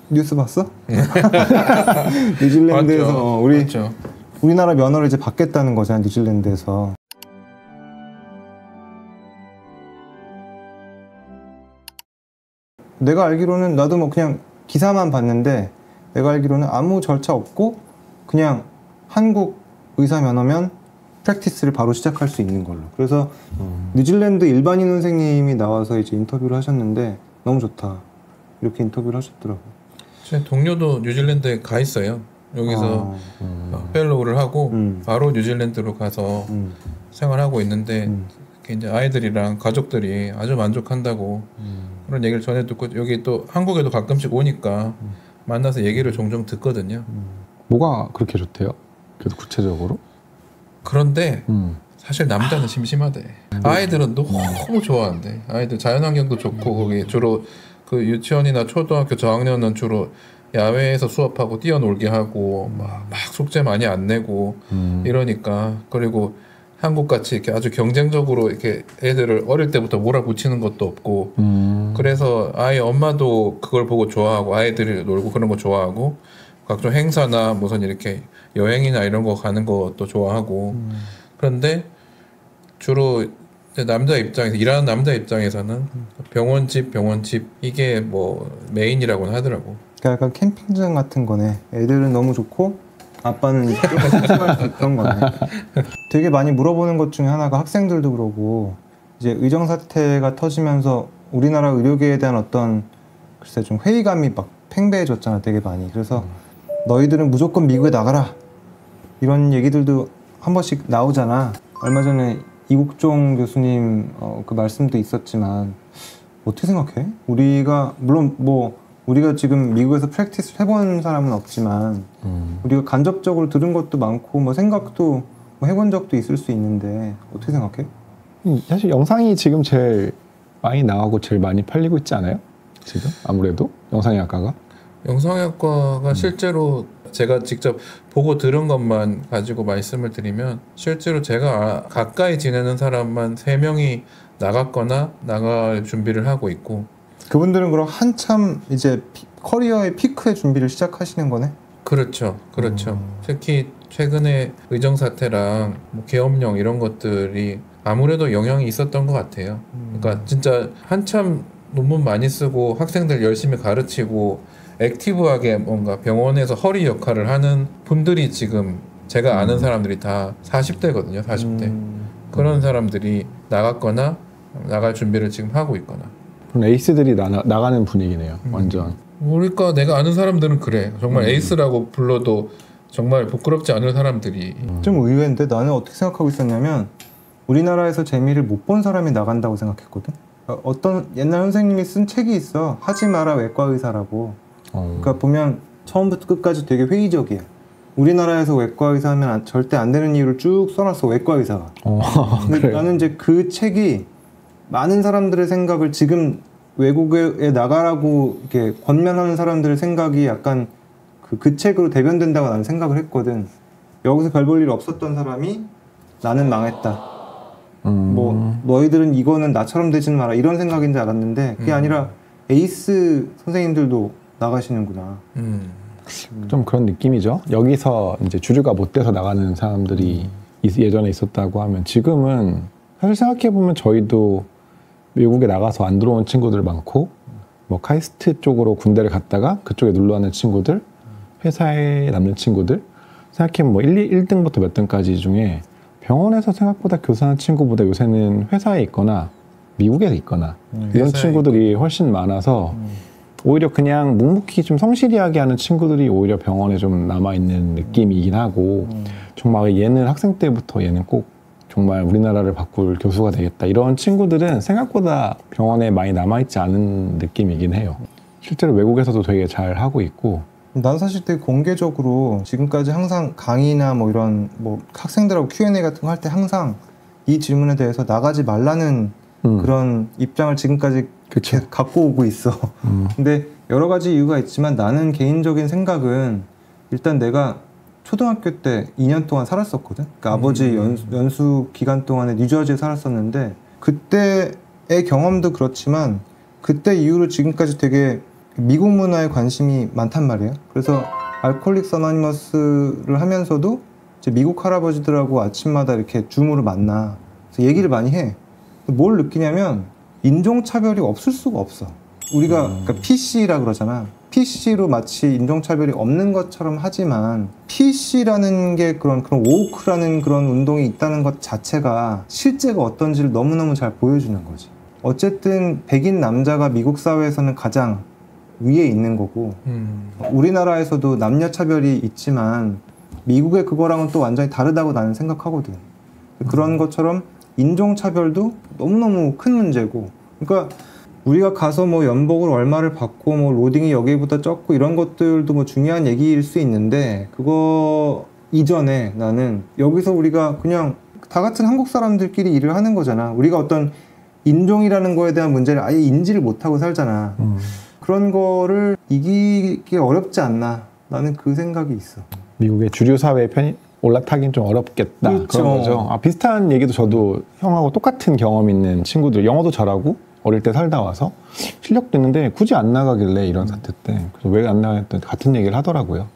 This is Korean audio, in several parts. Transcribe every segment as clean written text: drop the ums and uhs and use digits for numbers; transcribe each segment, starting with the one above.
뉴스 봤어? 뉴질랜드에서 맞죠. 우리나라 면허를 이제 받겠다는 거잖아, 뉴질랜드에서. 내가 알기로는 나도 뭐 그냥 기사만 봤는데 내가 알기로는 아무 절차 없고 그냥 한국 의사 면허면 프랙티스를 바로 시작할 수 있는 걸로. 그래서 뉴질랜드 일반인 선생님이 나와서 이제 인터뷰를 하셨는데 너무 좋다 이렇게 인터뷰를 하셨더라고. 제 동료도 뉴질랜드에 가 있어요. 여기서 펠로우를 하고 바로 뉴질랜드로 가서 생활하고 있는데 이제 아이들이랑 가족들이 아주 만족한다고 그런 얘기를 전해 듣고 여기 또 한국에도 가끔씩 오니까 만나서 얘기를 종종 듣거든요. 뭐가 그렇게 좋대요? 그래도 구체적으로? 그런데 사실 남자는 심심하대. 아이들은 너무 좋아한대. 아이들 자연환경도 좋고 거기 주로 그 유치원이나 초등학교 저학년은 주로 야외에서 수업하고 뛰어놀게 하고 막 숙제 많이 안 내고 이러니까. 그리고 한국같이 이렇게 아주 경쟁적으로 이렇게 애들을 어릴 때부터 몰아붙이는 것도 없고 그래서 아이 엄마도 그걸 보고 좋아하고 아이들이 놀고 그런 거 좋아하고 각종 행사나 무슨 이렇게 여행이나 이런 거 가는 것도 좋아하고 그런데 주로 남자 입장에서 일하는 남자 입장에서는 병원집 이게 뭐 메인이라고는 하더라고. 그러니까 약간 캠핑장 같은 거네. 애들은 너무 좋고 아빠는 조금 심심할 수 있던 거네. 되게 많이 물어보는 것 중에 하나가 학생들도 그러고 이제 의정 사태가 터지면서 우리나라 의료계에 대한 어떤 글쎄 좀 회의감이 막 팽배해졌잖아, 되게 많이. 그래서 너희들은 무조건 미국에 나가라 이런 얘기들도 한 번씩 나오잖아. 얼마 전에 이국종 교수님 그 말씀도 있었지만 어떻게 생각해? 우리가 물론 뭐 우리가 지금 미국에서 프랙티스 해본 사람은 없지만 우리가 간접적으로 들은 것도 많고 뭐 생각도 뭐 해본 적도 있을 수 있는데 어떻게 생각해? 사실 영상이 지금 제일 많이 나가고 제일 많이 팔리고 있지 않아요? 지금 아무래도 영상의학과가 실제로 제가 직접 보고 들은 것만 가지고 말씀을 드리면 실제로 제가 가까이 지내는 사람만 3명이 나갔거나 나갈 준비를 하고 있고 그분들은 그럼 한참 이제 커리어의 피크의 준비를 시작하시는 거네? 그렇죠. 특히 최근에 의정 사태랑 뭐 계엄령 이런 것들이 아무래도 영향이 있었던 것 같아요. 그러니까 진짜 한참 논문 많이 쓰고 학생들 열심히 가르치고 액티브하게 뭔가 병원에서 허리 역할을 하는 분들이 지금 제가 아는 사람들이 다 40대거든요. 40대. 그런 사람들이 나갔거나 나갈 준비를 지금 하고 있거나. 그럼 에이스들이 나가는 분위기네요. 완전. 그러니까 내가 아는 사람들은 그래. 정말 에이스라고 불러도 정말 부끄럽지 않을 사람들이. 좀 의외인데 나는 어떻게 생각하고 있었냐면 우리나라에서 재미를 못 본 사람이 나간다고 생각했거든. 어떤 옛날 선생님이 쓴 책이 있어. 하지 마라 외과 의사라고. 그러니까 보면 처음부터 끝까지 되게 회의적이야. 우리나라에서 외과 의사 하면 절대 안 되는 이유를 쭉 써놨어, 외과 의사가. 근데 그래요? 나는 이제 그 책이 많은 사람들의 생각을 지금 외국에 나가라고 이렇게 권면하는 사람들의 생각이 약간 그 책으로 대변된다고 나는 생각을 했거든. 여기서 별 볼 일 없었던 사람이 나는 망했다. 뭐 너희들은 이거는 나처럼 되지는 마라 이런 생각인 줄 알았는데 그게 아니라 에이스 선생님들도 나가시는구나. 좀 그런 느낌이죠. 여기서 이제 주류가 못 돼서 나가는 사람들이 예전에 있었다고 하면 지금은 사실 생각해보면 저희도 미국에 나가서 안 들어온 친구들 많고 뭐 카이스트 쪽으로 군대를 갔다가 그쪽에 눌러가는 친구들 회사에 남는 친구들 생각해보면 뭐 1등부터 몇 등까지 중에 병원에서 생각보다 교사하는 친구보다 요새는 회사에 있거나 미국에 있거나 이런 친구들이 훨씬 많아서 오히려 그냥 묵묵히 좀 성실하게 하는 친구들이 오히려 병원에 좀 남아있는 느낌이긴 하고 정말 얘는 학생 때부터 얘는 꼭 정말 우리나라를 바꿀 교수가 되겠다 이런 친구들은 생각보다 병원에 많이 남아있지 않은 느낌이긴 해요. 실제로 외국에서도 되게 잘 하고 있고 난 사실 되게 공개적으로 지금까지 항상 강의나 뭐 이런 뭐 학생들하고 Q&A 같은 거 할 때 항상 이 질문에 대해서 나가지 말라는 그런 입장을 지금까지 갖고 오고 있어. 근데 여러 가지 이유가 있지만 나는 개인적인 생각은 일단 내가 초등학교 때 2년 동안 살았었거든. 그러니까 아버지 연수 기간 동안에 뉴저지에 살았었는데 그때의 경험도 그렇지만 그때 이후로 지금까지 되게 미국 문화에 관심이 많단 말이에요. 그래서 알코올릭스 어노니머스를 하면서도 이제 미국 할아버지들하고 아침마다 이렇게 줌으로 만나. 그래서 얘기를 많이 해. 뭘 느끼냐면 인종차별이 없을 수가 없어. 우리가 그러니까 PC라 그러잖아. PC로 마치 인종차별이 없는 것처럼 하지만 PC라는 게 그런 woke라는 그런 운동이 있다는 것 자체가 실제가 어떤지를 너무너무 잘 보여주는 거지. 어쨌든 백인 남자가 미국 사회에서는 가장 위에 있는 거고 우리나라에서도 남녀차별이 있지만 미국의 그거랑은 또 완전히 다르다고 나는 생각하거든. 그런 것처럼 인종차별도 너무너무 큰 문제고, 그러니까 우리가 가서 뭐 연봉을 얼마를 받고 뭐 로딩이 여기보다 적고 이런 것들도 뭐 중요한 얘기일 수 있는데, 그거 이전에 나는 여기서 우리가 그냥 다 같은 한국 사람들끼리 일을 하는 거잖아. 우리가 어떤 인종이라는 거에 대한 문제를 아예 인지를 못하고 살잖아. 그런 거를 이기기 어렵지 않나, 나는 그 생각이 있어. 미국의 주류 사회에 올라타긴 좀 어렵겠다. 그렇죠. 그런 거죠. 비슷한 얘기도 저도 형하고 똑같은 경험 있는 친구들, 영어도 잘하고 어릴 때 살다 와서 실력도 있는데 굳이 안 나가길래 이런 사태 때, 그래서 왜 안 나갔더니 같은 얘기를 하더라고요.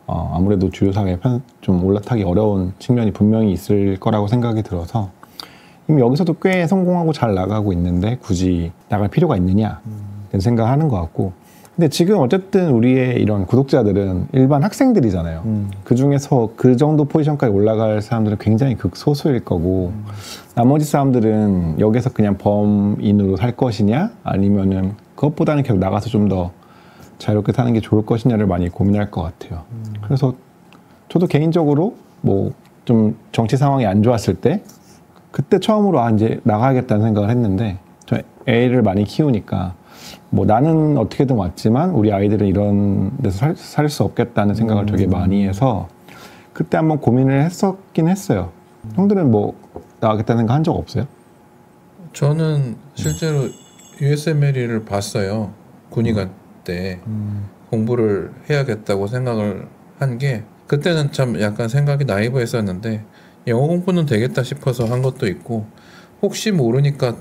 아무래도 주류 사회에 좀 올라타기 어려운 측면이 분명히 있을 거라고 생각이 들어서 이미 여기서도 꽤 성공하고 잘 나가고 있는데 굳이 나갈 필요가 있느냐 이런 생각을 하는 것 같고, 근데 지금 어쨌든 우리의 이런 구독자들은 일반 학생들이잖아요. 그 중에서 그 정도 포지션까지 올라갈 사람들은 굉장히 극소수일 거고, 나머지 사람들은 여기서 그냥 범인으로 살 것이냐 아니면은 그것보다는 계속 나가서 좀 더 자유롭게 사는 게 좋을 것이냐를 많이 고민할 것 같아요. 그래서 저도 개인적으로 뭐 좀 정치 상황이 안 좋았을 때 그때 처음으로 이제 나가야겠다는 생각을 했는데, 저 애를 많이 키우니까 뭐 나는 어떻게든 왔지만 우리 아이들은 이런 데서 살 수 없겠다는 생각을 되게 많이 해서 그때 한번 고민을 했었긴 했어요. 형들은 뭐 나가겠다는 생각 한 적 없어요? 저는 실제로 USMLE를 봤어요. 군의관 때 공부를 해야겠다고 생각을 한 게, 그때는 참 약간 생각이 나이브했었는데 영어 공부는 되겠다 싶어서 한 것도 있고, 혹시 모르니까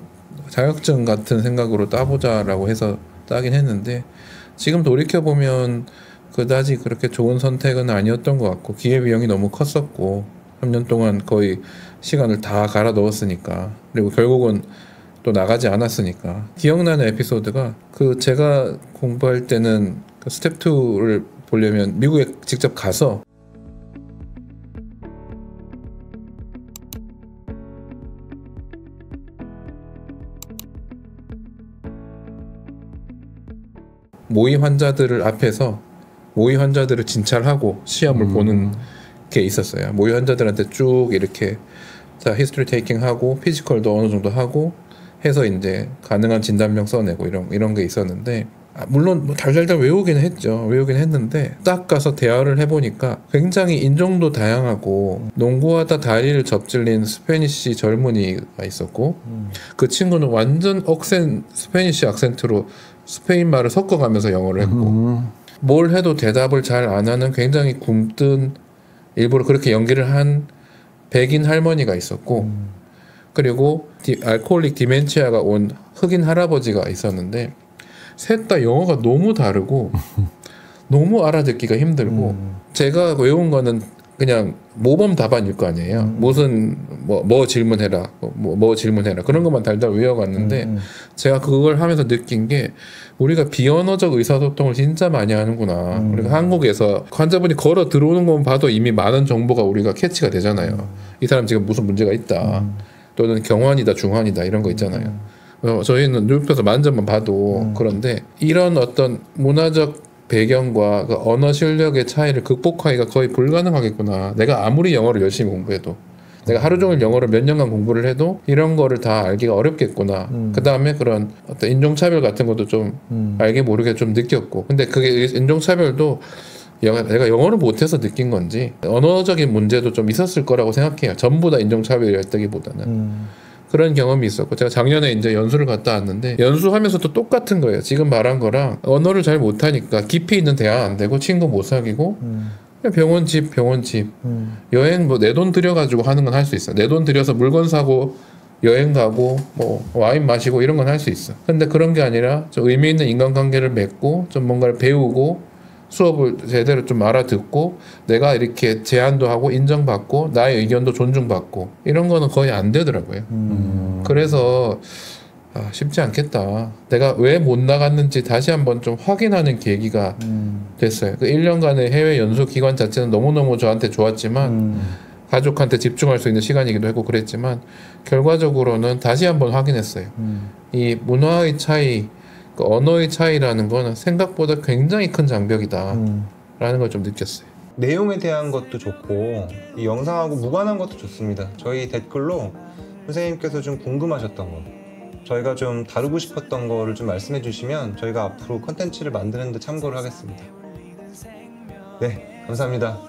자격증 같은 생각으로 따보자라고 해서 따긴 했는데, 지금 돌이켜보면 그다지 그렇게 좋은 선택은 아니었던 것 같고, 기회비용이 너무 컸었고 3년 동안 거의 시간을 다 갈아 넣었으니까, 그리고 결국은 또 나가지 않았으니까. 기억나는 에피소드가, 그 제가 공부할 때는 그 스텝 2를 보려면 미국에 직접 가서 모의 환자들을 앞에서 모의 환자들을 진찰하고 시험을 보는 게 있었어요. 모의 환자들한테 쭉 이렇게 자 히스토리 테이킹 하고 피지컬도 어느 정도 하고 해서 이제 가능한 진단명 써내고 이런 게 있었는데, 물론 뭐 달달달 외우긴 했죠. 외우긴 했는데 딱 가서 대화를 해보니까 굉장히 인종도 다양하고, 농구하다 다리를 접질린 스페니쉬 젊은이가 있었고, 그 친구는 완전 스페니쉬 악센트로 스페인 말을 섞어가면서 영어를 했고, 뭘 해도 대답을 잘 안 하는 굉장히 굼뜬, 일부러 그렇게 연기를 한 백인 할머니가 있었고, 그리고 알코올릭 디멘치아가 온 흑인 할아버지가 있었는데, 셋 다 영어가 너무 다르고 너무 알아듣기가 힘들고, 제가 외운 거는 그냥 모범 답안일 거 아니에요. 무슨 뭐 질문해라, 뭐 질문해라, 그런 것만 달달 외워갔는데 제가 그걸 하면서 느낀 게, 우리가 비언어적 의사소통을 진짜 많이 하는구나. 우리가 한국에서 환자분이 걸어 들어오는 것만 봐도 이미 많은 정보가 우리가 캐치가 되잖아요. 이 사람 지금 무슨 문제가 있다, 또는 경환이다 중환이다 이런 거 있잖아요. 저희는 눕혀서 만져만 봐도 그런데, 이런 어떤 문화적 배경과 그 언어 실력의 차이를 극복하기가 거의 불가능하겠구나. 내가 아무리 영어를 열심히 공부해도, 내가 하루 종일 영어를 몇 년간 공부를 해도 이런 거를 다 알기가 어렵겠구나. 그 다음에 그런 어떤 인종차별 같은 것도 좀 알게 모르게 좀 느꼈고, 근데 그게 인종차별도 내가 영어를 못해서 느낀 건지 언어적인 문제도 좀 있었을 거라고 생각해요. 전부 다 인종차별이었다기보다는. 그런 경험이 있었고, 제가 작년에 이제 연수를 갔다 왔는데 연수하면서도 똑같은 거예요. 지금 말한 거랑, 언어를 잘 못하니까 깊이 있는 대화 안 되고 친구 못 사귀고 그냥 병원 집 여행 뭐 내 돈 들여가지고 하는 건 할 수 있어. 내 돈 들여서 물건 사고 여행 가고 뭐 와인 마시고 이런 건 할 수 있어. 근데 그런 게 아니라 좀 의미 있는 인간관계를 맺고 좀 뭔가를 배우고 수업을 제대로 좀 알아듣고 내가 이렇게 제안도 하고 인정받고 나의 의견도 존중받고 이런 거는 거의 안 되더라고요. 그래서 쉽지 않겠다. 내가 왜 못 나갔는지 다시 한번 좀 확인하는 계기가 됐어요. 그 1년간의 해외 연수 기간 자체는 너무너무 저한테 좋았지만 가족한테 집중할 수 있는 시간이기도 하고 그랬지만 결과적으로는 다시 한번 확인했어요. 이 문화의 차이, 그 언어의 차이라는 거는 생각보다 굉장히 큰 장벽이다 라는 걸 좀 느꼈어요. 내용에 대한 것도 좋고 이 영상하고 무관한 것도 좋습니다. 저희 댓글로 선생님께서 좀 궁금하셨던 거, 저희가 좀 다루고 싶었던 거를 좀 말씀해 주시면 저희가 앞으로 컨텐츠를 만드는 데 참고를 하겠습니다. 네, 감사합니다.